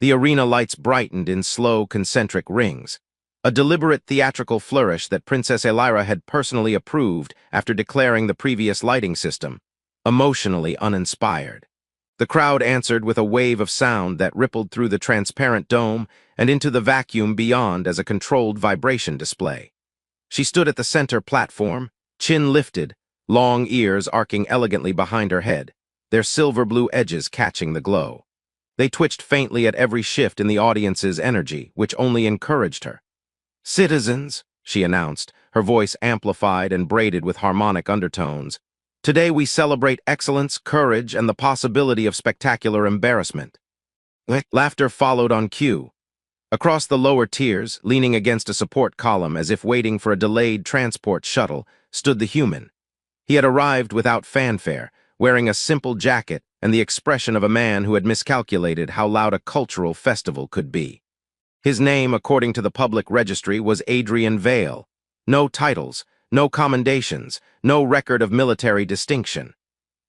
The arena lights brightened in slow, concentric rings, a deliberate theatrical flourish that Princess Elira had personally approved after declaring the previous lighting system emotionally uninspired. The crowd answered with a wave of sound that rippled through the transparent dome and into the vacuum beyond as a controlled vibration display. She stood at the center platform, chin lifted, long ears arcing elegantly behind her head, their silver-blue edges catching the glow. They twitched faintly at every shift in the audience's energy, which only encouraged her. "Citizens," she announced, her voice amplified and braided with harmonic undertones, "today we celebrate excellence, courage, and the possibility of spectacular embarrassment." Laughter followed on cue. Across the lower tiers, leaning against a support column as if waiting for a delayed transport shuttle, stood the human. He had arrived without fanfare, wearing a simple jacket and the expression of a man who had miscalculated how loud a cultural festival could be. His name, according to the public registry, was Adrian Vale. No titles, no commendations, no record of military distinction.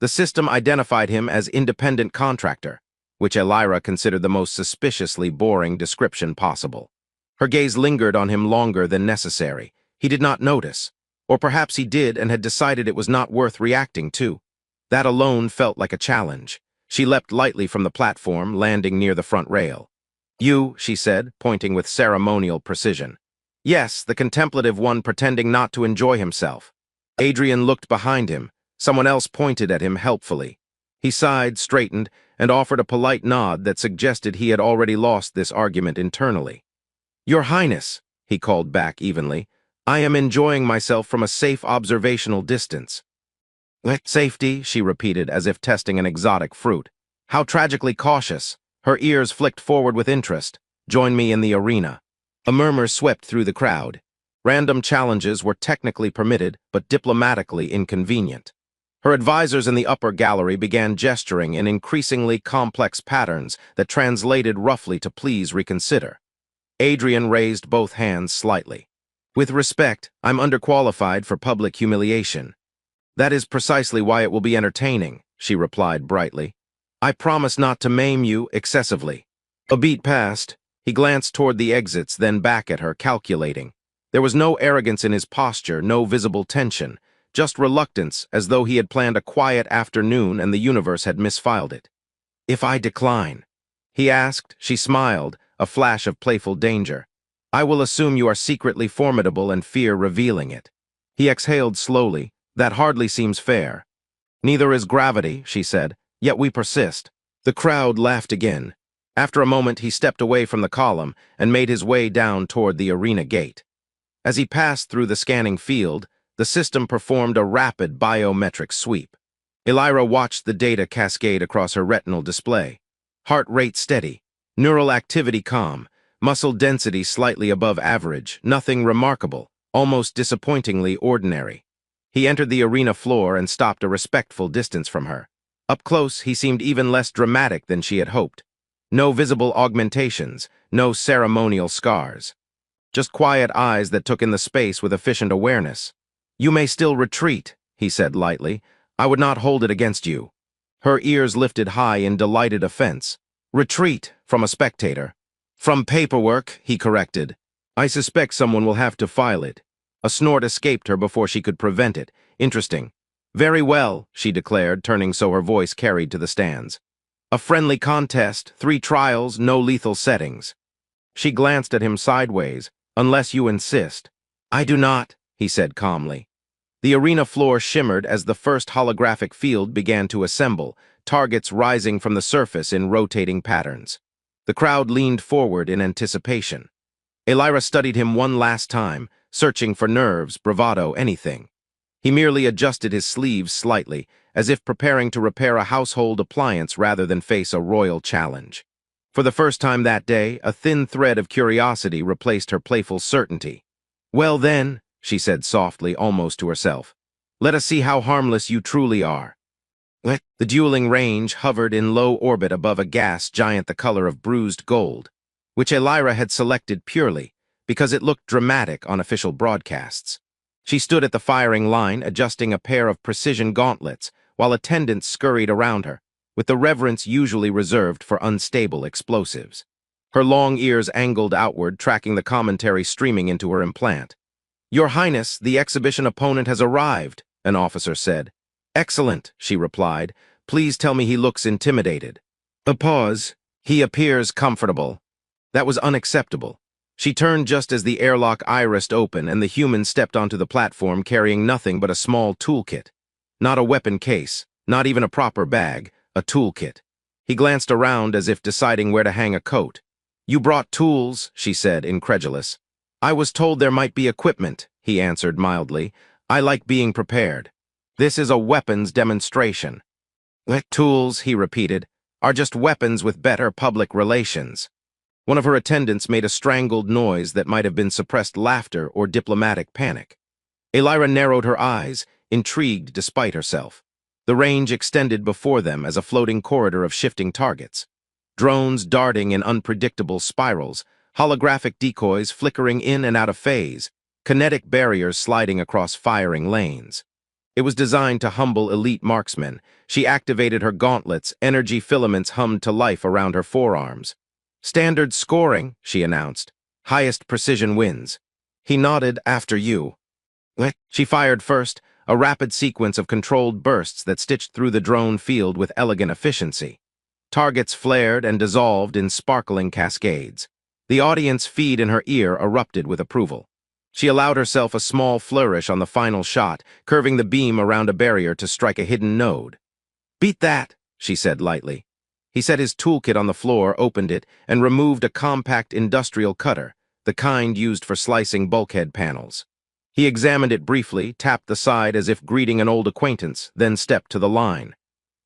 The system identified him as independent contractor, which Elira considered the most suspiciously boring description possible. Her gaze lingered on him longer than necessary. He did not notice, or perhaps he did and had decided it was not worth reacting to. That alone felt like a challenge. She leapt lightly from the platform, landing near the front rail. "You," she said, pointing with ceremonial precision. "Yes, the contemplative one pretending not to enjoy himself." Adrian looked behind him. Someone else pointed at him helpfully. He sighed, straightened, and offered a polite nod that suggested he had already lost this argument internally. "Your Highness," he called back evenly, "I am enjoying myself from a safe observational distance." "Safety," she repeated as if testing an exotic fruit. "How tragically cautious." Her ears flicked forward with interest. "Join me in the arena." A murmur swept through the crowd. Random challenges were technically permitted, but diplomatically inconvenient. Her advisors in the upper gallery began gesturing in increasingly complex patterns that translated roughly to "please reconsider." Adrian raised both hands slightly. "With respect, I'm underqualified for public humiliation." "That is precisely why it will be entertaining," she replied brightly. "I promise not to maim you excessively." A beat passed. He glanced toward the exits, then back at her, calculating. There was no arrogance in his posture, no visible tension, just reluctance, as though he had planned a quiet afternoon and the universe had misfiled it. "If I decline?" he asked. She smiled, a flash of playful danger. "I will assume you are secretly formidable and fear revealing it." He exhaled slowly. "That hardly seems fair." "Neither is gravity," she said, "yet we persist." The crowd laughed again. After a moment, he stepped away from the column and made his way down toward the arena gate. As he passed through the scanning field, the system performed a rapid biometric sweep. Elira watched the data cascade across her retinal display. Heart rate steady, neural activity calm, muscle density slightly above average, nothing remarkable, almost disappointingly ordinary. He entered the arena floor and stopped a respectful distance from her. Up close, he seemed even less dramatic than she had hoped. No visible augmentations, no ceremonial scars. Just quiet eyes that took in the space with efficient awareness. "You may still retreat," he said lightly. "I would not hold it against you." Her ears lifted high in delighted offense. "Retreat," from a spectator. "From paperwork," he corrected. "I suspect someone will have to file it." A snort escaped her before she could prevent it. "Interesting." "Very well," she declared, turning so her voice carried to the stands. "A friendly contest, 3 trials, no lethal settings." She glanced at him sideways. "Unless you insist." "I do not," he said calmly. The arena floor shimmered as the first holographic field began to assemble, targets rising from the surface in rotating patterns. The crowd leaned forward in anticipation. Elira studied him one last time, searching for nerves, bravado, anything. He merely adjusted his sleeves slightly, as if preparing to repair a household appliance rather than face a royal challenge. For the first time that day, a thin thread of curiosity replaced her playful certainty. "Well then," she said softly, almost to herself, "let us see how harmless you truly are." The dueling range hovered in low orbit above a gas giant the color of bruised gold, which Elira had selected purely because it looked dramatic on official broadcasts. She stood at the firing line, adjusting a pair of precision gauntlets, while attendants scurried around her, with the reverence usually reserved for unstable explosives. Her long ears angled outward, tracking the commentary streaming into her implant. "Your Highness, the exhibition opponent has arrived," an officer said. "Excellent," she replied. "Please tell me he looks intimidated." A pause. "He appears comfortable." That was unacceptable. She turned just as the airlock irised open and the human stepped onto the platform carrying nothing but a small toolkit. Not a weapon case, not even a proper bag, a toolkit. He glanced around as if deciding where to hang a coat. "You brought tools," she said, incredulous. "I was told there might be equipment," he answered mildly. "I like being prepared. This is a weapons demonstration." "Tools," he repeated, "are just weapons with better public relations." One of her attendants made a strangled noise that might have been suppressed laughter or diplomatic panic. Elira narrowed her eyes, intrigued despite herself. The range extended before them as a floating corridor of shifting targets. Drones darting in unpredictable spirals, holographic decoys flickering in and out of phase, kinetic barriers sliding across firing lanes. It was designed to humble elite marksmen. She activated her gauntlets, energy filaments hummed to life around her forearms. "Standard scoring," she announced. "Highest precision wins." He nodded. "After you." She fired first, a rapid sequence of controlled bursts that stitched through the drone field with elegant efficiency. Targets flared and dissolved in sparkling cascades. The audience feed in her ear erupted with approval. She allowed herself a small flourish on the final shot, curving the beam around a barrier to strike a hidden node. "Beat that," she said lightly. He set his toolkit on the floor, opened it, and removed a compact industrial cutter, the kind used for slicing bulkhead panels. He examined it briefly, tapped the side as if greeting an old acquaintance, then stepped to the line.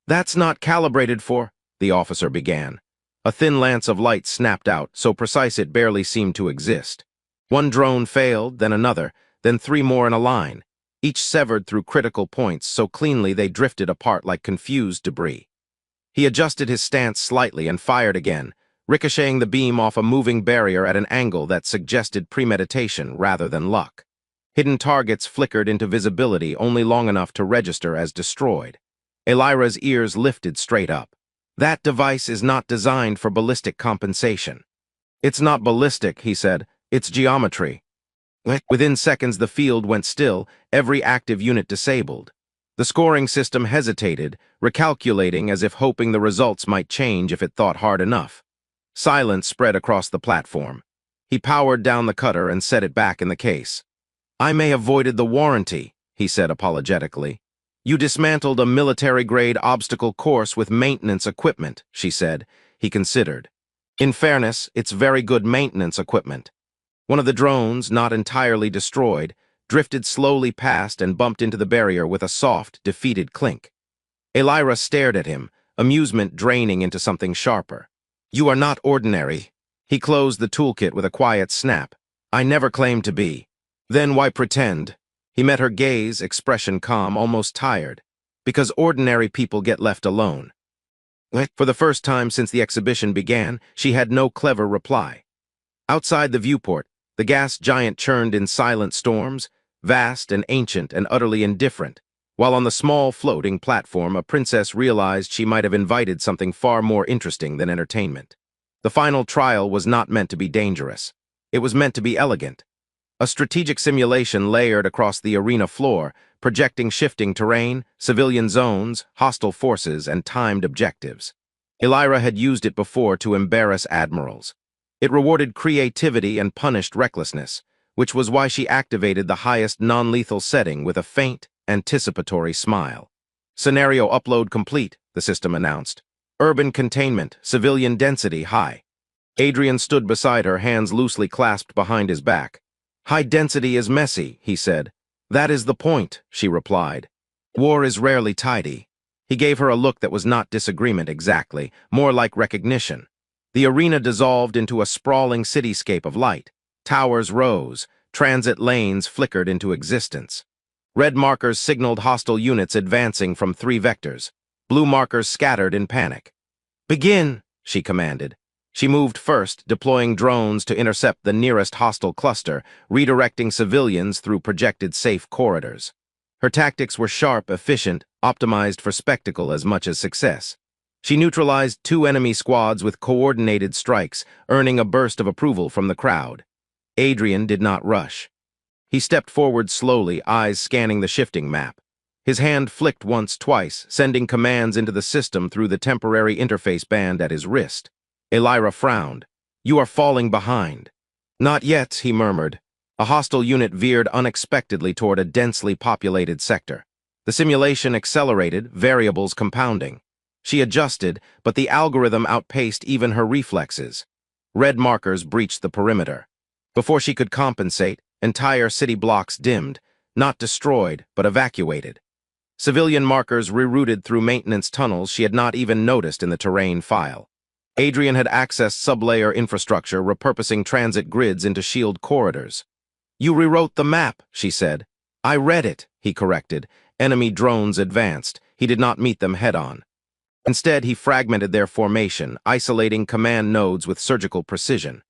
"That's not calibrated for," the officer began. A thin lance of light snapped out, so precise it barely seemed to exist. One drone failed, then another, then three more in a line, each severed through critical points so cleanly they drifted apart like confused debris. He adjusted his stance slightly and fired again, ricocheting the beam off a moving barrier at an angle that suggested premeditation rather than luck. Hidden targets flickered into visibility only long enough to register as destroyed. Elira's ears lifted straight up. "That device is not designed for ballistic compensation." "It's not ballistic," he said. "It's geometry." Within seconds, the field went still, every active unit disabled. The scoring system hesitated, recalculating as if hoping the results might change if it thought hard enough. Silence spread across the platform. He powered down the cutter and set it back in the case. "I may have voided the warranty," he said apologetically. "You dismantled a military-grade obstacle course with maintenance equipment," she said. He considered. "In fairness, it's very good maintenance equipment." One of the drones, not entirely destroyed, drifted slowly past and bumped into the barrier with a soft, defeated clink. Elira stared at him, amusement draining into something sharper. "You are not ordinary." He closed the toolkit with a quiet snap. "I never claimed to be." "Then why pretend?" He met her gaze, expression calm, almost tired. "Because ordinary people get left alone." For the first time since the exhibition began, she had no clever reply. Outside the viewport, the gas giant churned in silent storms, vast and ancient and utterly indifferent, while on the small floating platform a princess realized she might have invited something far more interesting than entertainment. The final trial was not meant to be dangerous. It was meant to be elegant. A strategic simulation layered across the arena floor, projecting shifting terrain, civilian zones, hostile forces, and timed objectives. Elira had used it before to embarrass admirals. It rewarded creativity and punished recklessness, which was why she activated the highest non-lethal setting with a faint, anticipatory smile. "Scenario upload complete," the system announced. "Urban containment, civilian density high." Adrian stood beside her, hands loosely clasped behind his back. "High density is messy," he said. "That is the point," she replied. "War is rarely tidy." He gave her a look that was not disagreement exactly, more like recognition. The arena dissolved into a sprawling cityscape of light. Towers rose, transit lanes flickered into existence. Red markers signaled hostile units advancing from 3 vectors. Blue markers scattered in panic. "Begin," she commanded. She moved first, deploying drones to intercept the nearest hostile cluster, redirecting civilians through projected safe corridors. Her tactics were sharp, efficient, optimized for spectacle as much as success. She neutralized 2 enemy squads with coordinated strikes, earning a burst of approval from the crowd. Adrian did not rush. He stepped forward slowly, eyes scanning the shifting map. His hand flicked once, twice, sending commands into the system through the temporary interface band at his wrist. Elira frowned. "You are falling behind." "Not yet," he murmured. A hostile unit veered unexpectedly toward a densely populated sector. The simulation accelerated, variables compounding. She adjusted, but the algorithm outpaced even her reflexes. Red markers breached the perimeter. Before she could compensate, entire city blocks dimmed, not destroyed, but evacuated. Civilian markers rerouted through maintenance tunnels she had not even noticed in the terrain file. Adrian had accessed sublayer infrastructure, repurposing transit grids into shield corridors. "You rewrote the map," she said. "I read it," he corrected. Enemy drones advanced. He did not meet them head-on. Instead, he fragmented their formation, isolating command nodes with surgical precision.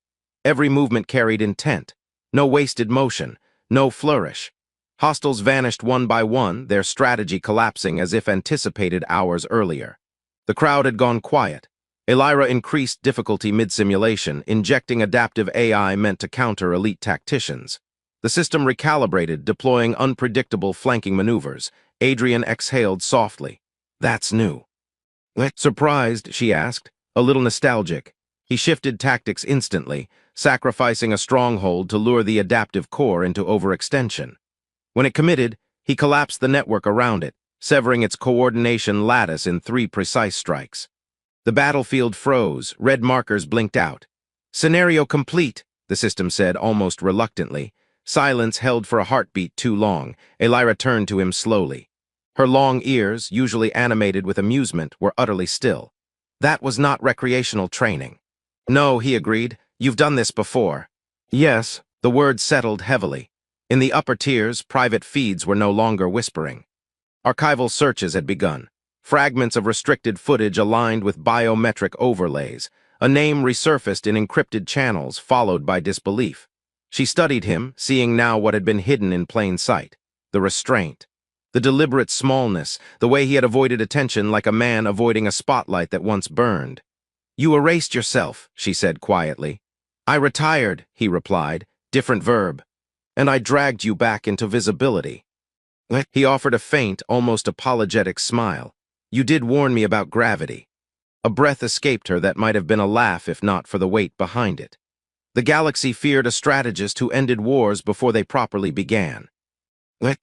Every movement carried intent. No wasted motion, no flourish. Hostiles vanished one by one, their strategy collapsing as if anticipated hours earlier. The crowd had gone quiet. Elira increased difficulty mid-simulation, injecting adaptive AI meant to counter elite tacticians. The system recalibrated, deploying unpredictable flanking maneuvers. Adrian exhaled softly. "That's new." "Surprised?" she asked, a little nostalgic. He shifted tactics instantly, sacrificing a stronghold to lure the adaptive core into overextension. When it committed, he collapsed the network around it, severing its coordination lattice in 3 precise strikes. The battlefield froze, red markers blinked out. "Scenario complete," the system said almost reluctantly. Silence held for a heartbeat too long. Elira turned to him slowly. Her long ears, usually animated with amusement, were utterly still. "That was not recreational training." "No," he agreed. "You've done this before." "Yes," the word settled heavily. In the upper tiers, private feeds were no longer whispering. Archival searches had begun. Fragments of restricted footage aligned with biometric overlays. A name resurfaced in encrypted channels, followed by disbelief. She studied him, seeing now what had been hidden in plain sight. The restraint. The deliberate smallness, the way he had avoided attention like a man avoiding a spotlight that once burned. "You erased yourself," she said quietly. "I retired," he replied, different verb. "And I dragged you back into visibility." He offered a faint, almost apologetic smile. "You did warn me about gravity." A breath escaped her that might have been a laugh if not for the weight behind it. The galaxy feared a strategist who ended wars before they properly began.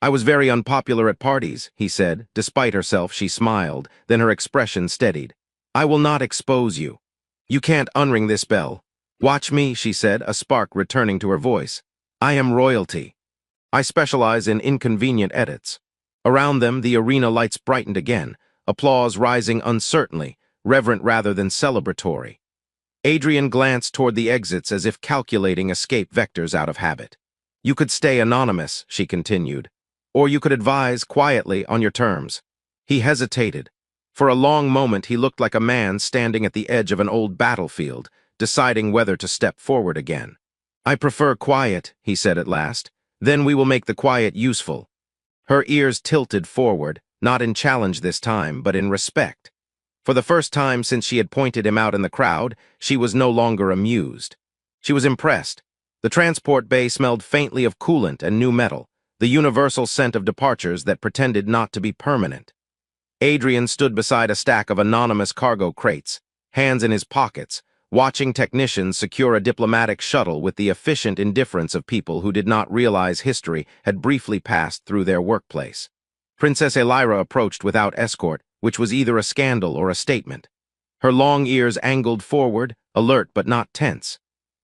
"I was very unpopular at parties," he said. Despite herself, she smiled, then her expression steadied. "I will not expose you. You can't unring this bell." "Watch me," she said, a spark returning to her voice. "I am royalty. I specialize in inconvenient edits." Around them, the arena lights brightened again, applause rising uncertainly, reverent rather than celebratory. Adrian glanced toward the exits as if calculating escape vectors out of habit. "You could stay anonymous," she continued. "Or you could advise quietly on your terms." He hesitated. For a long moment he looked like a man standing at the edge of an old battlefield, deciding whether to step forward again. "I prefer quiet," he said at last. "Then we will make the quiet useful." Her ears tilted forward, not in challenge this time, but in respect. For the first time since she had pointed him out in the crowd, she was no longer amused. She was impressed. The transport bay smelled faintly of coolant and new metal, the universal scent of departures that pretended not to be permanent. Adrian stood beside a stack of anonymous cargo crates, hands in his pockets, watching technicians secure a diplomatic shuttle with the efficient indifference of people who did not realize history had briefly passed through their workplace. Princess Elira approached without escort, which was either a scandal or a statement. Her long ears angled forward, alert but not tense.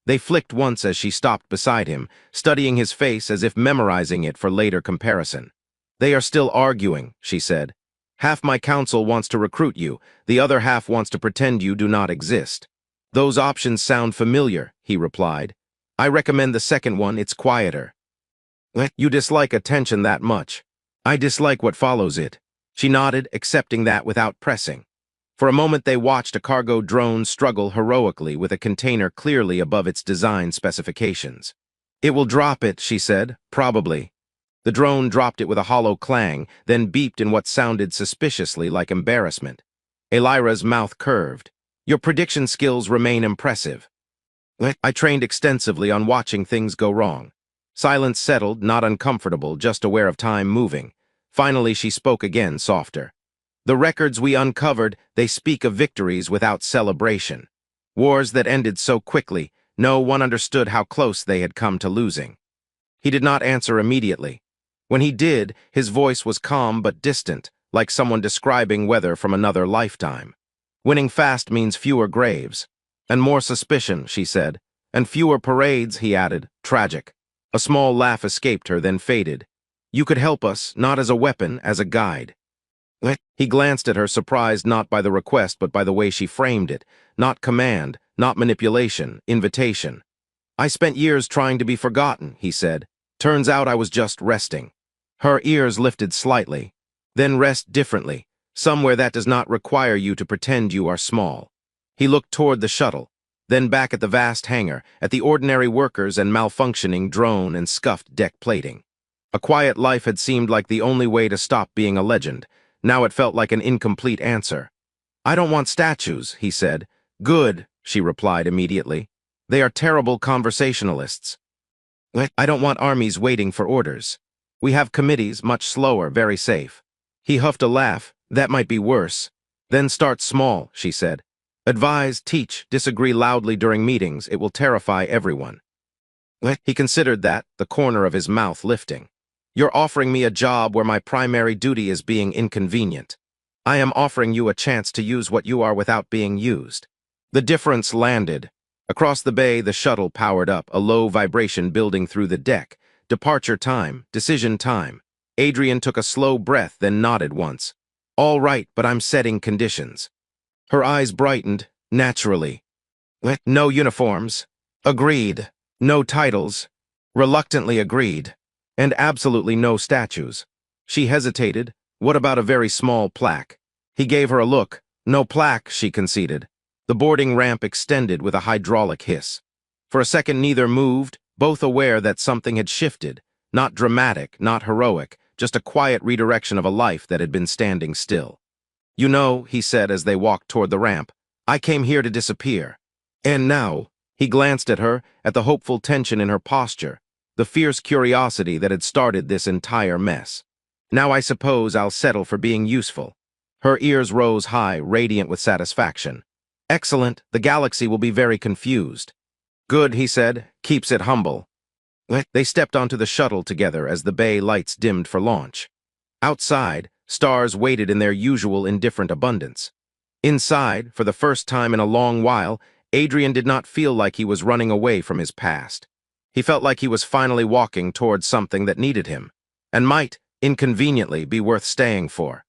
They flicked once as she stopped beside him, studying his face as if memorizing it for later comparison. "They are still arguing," she said. "Half my council wants to recruit you, the other half wants to pretend you do not exist." "Those options sound familiar," he replied. "I recommend the second one, it's quieter." "You dislike attention that much." "I dislike what follows it." She nodded, accepting that without pressing. For a moment they watched a cargo drone struggle heroically with a container clearly above its design specifications. "It will drop it," she said, "probably." The drone dropped it with a hollow clang, then beeped in what sounded suspiciously like embarrassment. Elira's mouth curved. Your prediction skills remain impressive. I trained extensively on watching things go wrong. Silence settled, not uncomfortable, just aware of time moving. Finally, she spoke again, softer. The records we uncovered, they speak of victories without celebration. Wars that ended so quickly, no one understood how close they had come to losing. He did not answer immediately. When he did, his voice was calm but distant, like someone describing weather from another lifetime. Winning fast means fewer graves. And more suspicion, she said. And fewer parades, he added, tragic. A small laugh escaped her, then faded. You could help us, not as a weapon, as a guide. He glanced at her, surprised not by the request but by the way she framed it. Not command, not manipulation, invitation. I spent years trying to be forgotten, he said. Turns out I was just resting. Her ears lifted slightly. Then rest differently, somewhere that does not require you to pretend you are small. He looked toward the shuttle, then back at the vast hangar, at the ordinary workers and malfunctioning drone and scuffed deck plating. A quiet life had seemed like the only way to stop being a legend. Now it felt like an incomplete answer. I don't want statues, he said. Good, she replied immediately. They are terrible conversationalists. I don't want armies waiting for orders. We have committees, much slower, very safe. He huffed a laugh. That might be worse. Then start small, she said. Advise, teach, disagree loudly during meetings. It will terrify everyone. He considered that, the corner of his mouth lifting. You're offering me a job where my primary duty is being inconvenient. I am offering you a chance to use what you are without being used. The difference landed. Across the bay, the shuttle powered up, a low vibration building through the deck. Departure time, decision time. Adrian took a slow breath, then nodded once. All right, but I'm setting conditions. Her eyes brightened, naturally. No uniforms. Agreed. No titles. Reluctantly agreed. And absolutely no statues. She hesitated. What about a very small plaque? He gave her a look. No plaque, she conceded. The boarding ramp extended with a hydraulic hiss. For a second neither moved, both aware that something had shifted. Not dramatic, not heroic, just a quiet redirection of a life that had been standing still. You know, he said as they walked toward the ramp, I came here to disappear. And now, he glanced at her, at the hopeful tension in her posture, the fierce curiosity that had started this entire mess. Now I suppose I'll settle for being useful. Her ears rose high, radiant with satisfaction. Excellent, the galaxy will be very confused. Good, he said, keeps it humble. They stepped onto the shuttle together as the bay lights dimmed for launch. Outside, stars waited in their usual indifferent abundance. Inside, for the first time in a long while, Adrian did not feel like he was running away from his past. He felt like he was finally walking towards something that needed him, and might, inconveniently, be worth staying for.